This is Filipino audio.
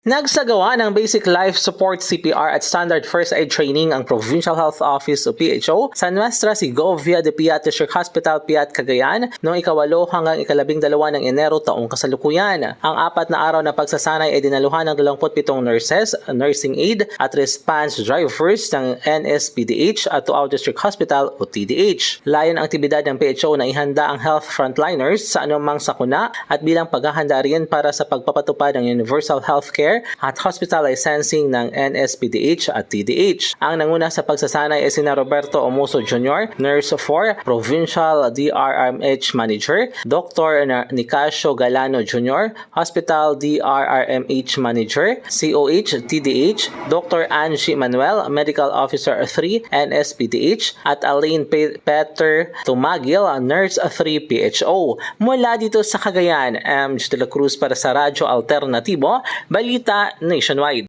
Nagsagawa ng Basic Life Support CPR at Standard First Aid Training ang Provincial Health Office o PHO sa Nuestra Segovia de Piat District Hospital, Piat, Cagayan noong 8 hanggang 12 ng Enero taong kasalukuyan. Ang 4 na araw na pagsasanay ay dinaluhan ng 27 nurses, nursing aid at response drivers ng NSPDH at Tuaw District Hospital o TDH. Layon ang aktibidad ng PHO na ihanda ang health frontliners sa anumang sakuna at bilang paghahanda rin para sa pagpapatupad ng Universal Healthcare at hospital licensing ng NSPDH at TDH. Ang nanguna sa pagsasanay ay sina Roberto Omoso Jr., Nurse 4, Provincial DRRMH Manager, Dr. Nicasio Galano Jr., Hospital DRRMH Manager, COH TDH, Dr. Angie Manuel, Medical Officer 3, NSPDH, at Alain Peter Tumagil, Nurse 3 PHO. Mula dito sa Cagayan, M. De La Cruz para sa Radyo Alternatibo, Balita Nationwide.